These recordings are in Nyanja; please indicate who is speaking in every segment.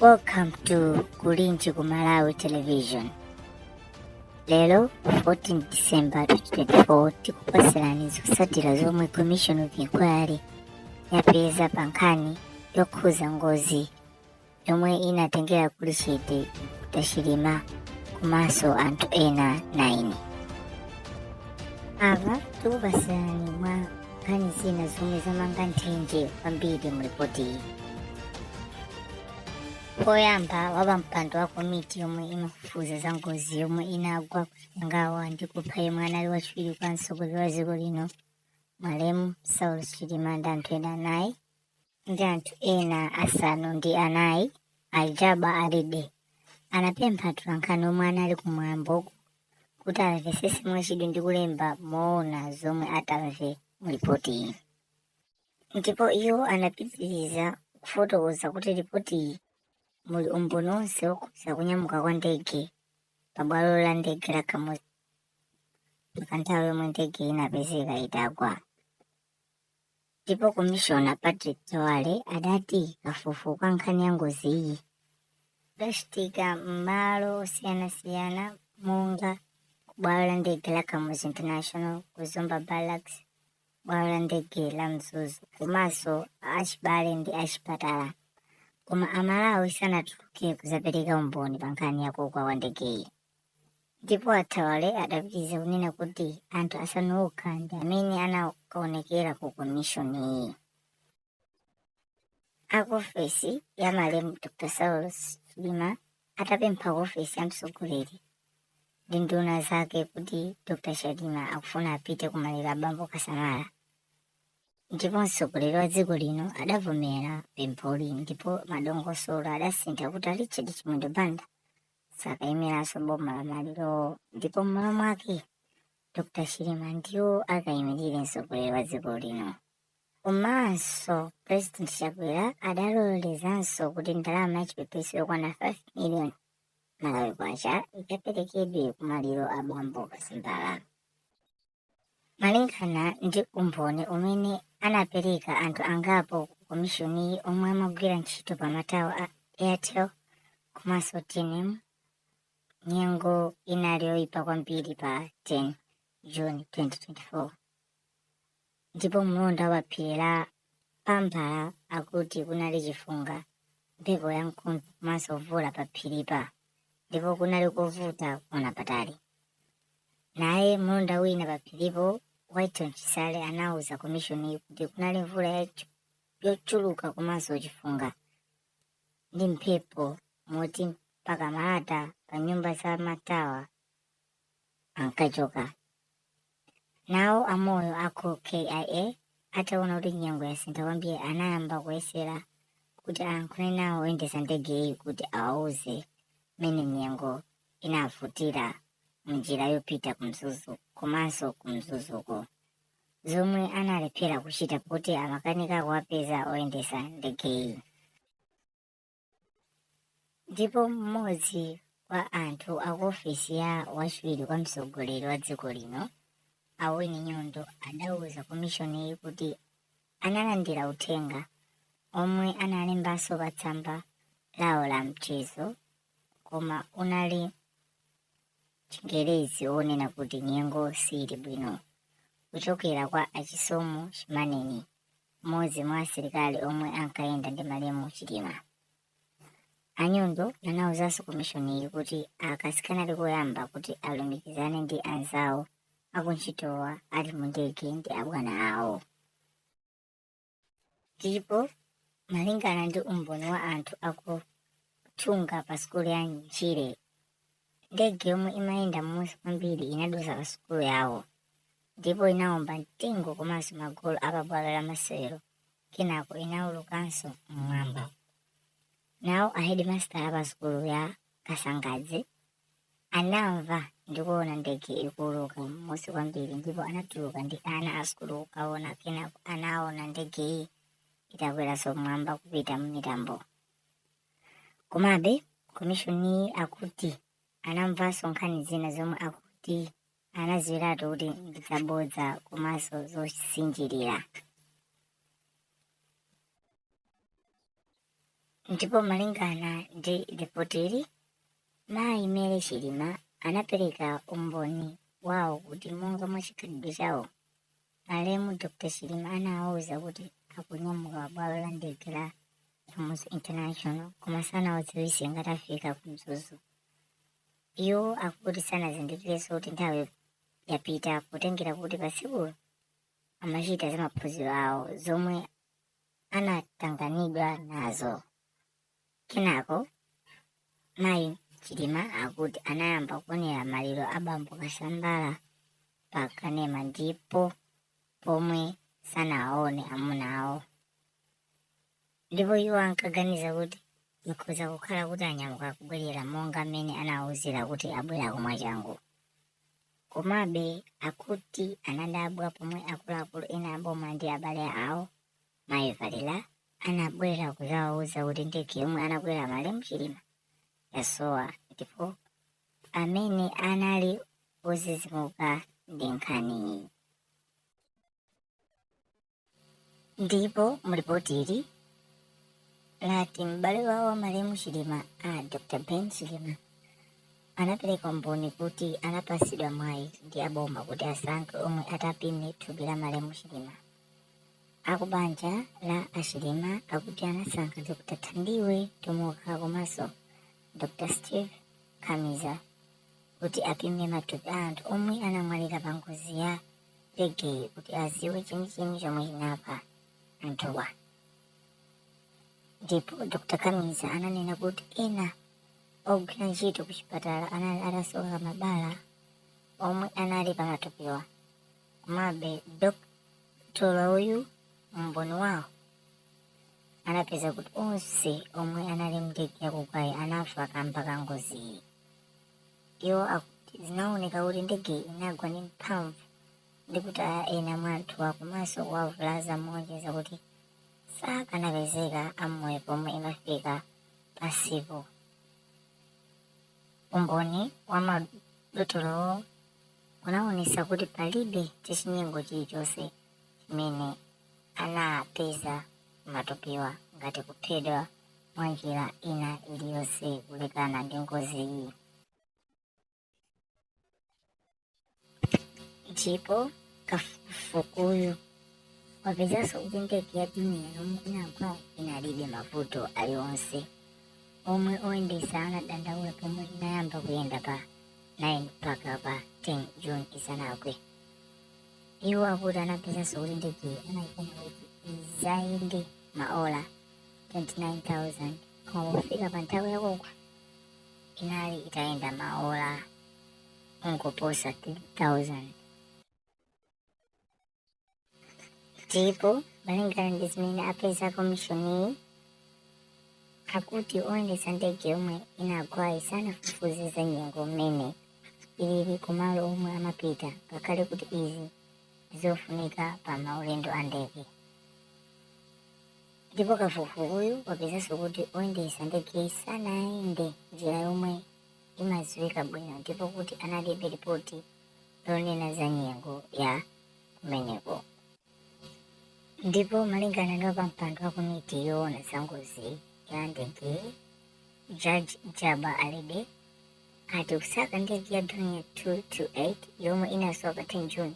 Speaker 1: Welcome to Kulinchi Kumalawi Television. Lero 14 December 2024 tikupasirani zotsatira zomwe Commission of Inquiry yapeza pa nkhani yokhuza ngozi yomwe inatengera kuli chete Chilima komanso anthu ena 9. Ava tikupasirani mwa nkhani zina zomwe zamanga nthenje kwambiri mu ripoti iyi. Poyamba waba mpando wa komiti yomwe imafufuza za ngozi yomwe inagwa kuchangawa ndi kupha yemwe anali wachiwiri kwa mtsogoleri wa dziko lino Malemu Saulos Chilima ndi anthu ena 9 ndi anthu ena asanu ndi anayi Alijaba Alide anapempha atolankhani omwe anali kumwambo kuti amvesese mwachidwi ndi kulemba moona zomwe atamve mu ripoti iyi. Ndipo iwo anapitiriza kufotokoza kuti ripoti iyi muli umboni onse okhuza kunyamuka kwa ndege pa bwalo la ndege la Kamuzu pa nthawi yomwe ndege inapezeka itagwa. Ndipo Commissioner Patrick Chawale adati kafukufuku ka nkhani ya ngozi iyi kachitika m'malo osiyanasiyana monga ku bwalo la ndege la Kamuzu International, ku Zomba Barracks, bwalo la ndege la Mzuzu komanso achibale ndi achipatala, koma Amalawi sanatuluke kuzapereka umboni pa nkhani ya kugwa kwa ndegeyi. Ndipo Chawale adapitiriza kunena kuti anthu asanu okha ndi amene anakaonekera ku komishoni iyi. Ofesi ya Malemu Dr. Saulos Chilima atapempha ofesi ya mtsogoleri ndi nduna zake kuti Dr. Chilima akufuna apite kumaliro a Bambo Kasamala. Ndipo mtsogoleri wa dziko lino adavomera pempholi, ndipo madongosolo adasintha kuti Richard Chimwendo Banda sakayimiranso boma la maliro, ndipo m'malo mwake Dr. Chilima ndiwo akayimirire mtsogoleri wa dziko lino. Komanso President Chakwera adalolezanso kuti ndalama yachipepeso yokwana 5 million Malawi kwacha ikaperekedwe kumaliro a Bambo Kasamala. Malingana ndi umboni umene anapereka anthu angapo ku komishoni omwe amagwira ntchito pa matawo a Airtel komanso TNM, nyengo inali yoyipa kwambiri pa 10 June 2024. Ndipo mlonda wa phiri la Pambala akuti kunali chifunga, mphepo yamkuntho komanso mvula pa phiripa, ndipo kunali kuvuta kuona patali. Naye mlonda wina pa phiripo Whiteton Chisale anauza komishoni kuti kunali mvula yochuluka komanso chifunga ndi mphepo moti mpaka malata pa nyumba za matawa ankachoka. Nawo amoyo ako KIA ataona kuti nyengo yasintha kwambiri anayamba kuyesera kuti ayankhule nawo oyendesa ndege iyi kuti awauze mmene nyengo inavutira munjira yopita ku Mzuzu komanso ku Mzuzuko, zomwe analephera kuchita kuti amakanika kuwapeza oyendesa ndege iyi. Ndipo mmodzi wa anthu aku ofesi ya wachiwiri kwa mtsogoleri wa dziko lino Awini Nyondo adauza komishoni iyi kuti analandira uthenga omwe analembanso pa tsamba lawo la mchezo, koma unali Chingerezi onena kuti nyengo sili bwino, kuchokera kwa Achisomo Chimaneni, mmodzi mwa asilikali omwe ankayenda ndi Malemu Chilima. Anyondo anauzanso komishoni iyi kuti akasikanali koyamba kuti alumikizane ndi anzawo akuntchitowa ali mu ndege ndi abwana awo. Ndipo malingana ndi umboni wa anthu akuthunga pa sukulu ya Nchire, ndege yomwe imayenda m'munsi kwambiri inadusa pa sukulu yawo, ndipo inawomba mtengo komanso magolo apa bwalo la masewero, kenako inawulukanso mmwamba. Nawo ahedimastala pa sukulu ya Kasangadze anamva ndikuona ndege ikuuluka m'munsi kwambiri, ndipo anatuluka ndi ana a sukulu kukaona, kenako anaona ndege iyi itakweranso mmwamba kupita m'mitambo. Komabe komishoni akuti anamvanso nkhani zina zomwe akuti anaziwiratu kuti ndizabodza komanso zosinjirira. Ndipo malingana ndi ripoti ili, mayi Mary Chilima anapereka umboni wawo kuti monga mwa chikhalidwe chawo, malemu Dr. Chilima anawawuza kuti akunyamuka bwalo la ndege la Kamuzu International koma sanawadziwitse ngati afika ku Mzuzu. Iwo akuti sanazindikirenso kuti nthawi yapita potengera kuti pasikulo amachita za maphunziro awo zomwe anatanganidwa nazo. Kenako mayi Chilima akuti anayamba kuonera maliro a bambo Kasambala pa kanema ndipo pomwe sanaone amuna awo. Ndipo iwo ankaganiza kuti ikhoza kukhala kuti anyamuka kubwerera monga mmene anawuzira kuti abwera mwachangu. Komabe akuti anadabwa pomwe akuluakulu ena aboma ndi abale awo mayi Valera anabwera kuzawawuza kuti ndege yomwe anakwera malemu Chilima yasowa, ndipo amene anali ozizimuka ndi nkhaniyi. Ndipo mripoti ili lati m'bale wawo wa malemu Chilima Dr. Ben Chilima anapereka umboni kuti anapasidwa mwayi ndi aboma kuti asankhe omwe atapime thupi la malemu Chilima. Akubanja la Achilima akuti anasankha Dr. Thandiwe Tomoka komanso Dr. Steve Khamiza kuti apime matupi a anthu omwe anamwalira pa ngozi ya ndegeyi kuti aziwe chenicheni chomwe chinapha anthuwa. Ndipo Dr. Khamiza ananena kuti ena ogwira ntchito ku chipatala anali atasowa mabala omwe anali pa matupiwa. Komabe dokotala uyu umboni wawo anapeza kuti onse omwe anali mndege yakugwayi anafa kamba ka ngoziyi. Iwo akuti zinaoneka kuti ndegeyi inagwa ndi mphamvu ndi kuti ena mwa anthuwa komanso kuwavulaza moonjeza kuti sakanapezeka amoyo pomwe imafika pasipo. Umboni wa madotolowo unaonesa kuti palibe chachinyengo chilichonse chimene anapeza matupiwa ngati kuphedwa mwa njira ina iliyonse kulekana ndi ngozi iyi. Ndipo kafukufukuyu wapezanso kuti ndege ya dunia yomwe inagwa inalibe mavuto aliwonse omwe oyendesa anadandaula pomwe inayamba kuyenda pa 9 mpaka pa 10 June isanagwe. Iwo akuti anapezanso kuti ndege anayikana kuti izayende maola 29,000 koma pofika pa nthawi yakugwa inali itayenda maola ongoposa 3,000. Ndipo malingana ndi zimene apeza komishoniyi akuti oyendesa ndege yomwe inagwayi sanafufuze za nyengo mmene ilili kumalo omwe amapita ngakhale kuti izi zofunika pa maulendo a ndege. Ndipo kafukufukuyu wapezanso kuti oyendesa ndege sanayende njira yomwe imadziwika bwino ndipo kuti analibe ripoti lonena za nyengo ya kumeneko. Ndipo malingana ndi wapampando wa komiti yoona za ngozi ya ndege Judge Jaba Alibe ati kusaka ndege ya Dunia 228 yomwe inasowa pa 10 June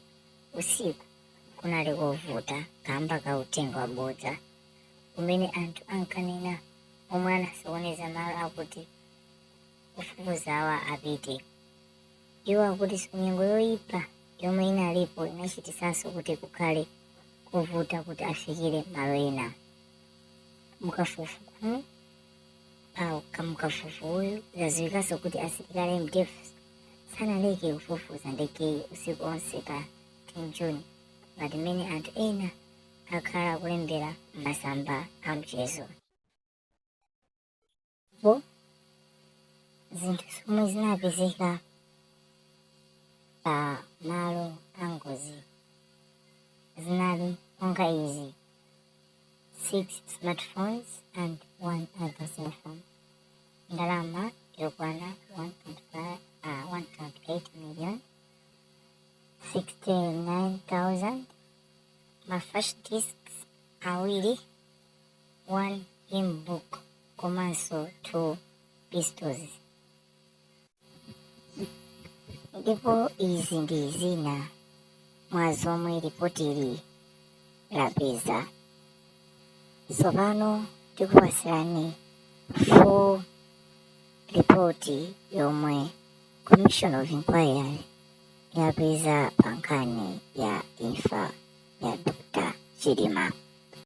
Speaker 1: usiku kunali kovuta kamba ka utenga wabodza umene anthu ankanena omwe anasokoneza malo akuti kufufuzawa apite. Iwo akuti nyengo yoyipa yomwe inalipo inachitisanso kuti kukhale kuvuta kuti afikire malo ena. Mukafukufukuyu zadziwikanso kuti asilikali MDF sanaleke kufufuza ndegeyi usiku onse pa 10 June ngati mmene anthu ena akhala akulembera m'masamba a mchezo. Po zinthu zomwe zinapezeka pa malo a ngozi zinali monga izi: 6 smartphones and 1 other cell phone, ndalama yokwana 1.8 million, 69,000, ma flash discs awiri, 1 hymn book komanso 2 pistols. Ndipo izi ndi zina mwa zomwe ripotili lapeza. Tsopano tikupasirani full ripoti yomwe Commission of Inquiry yapeza pa nkhani ya imfa ya Dr. Chilima.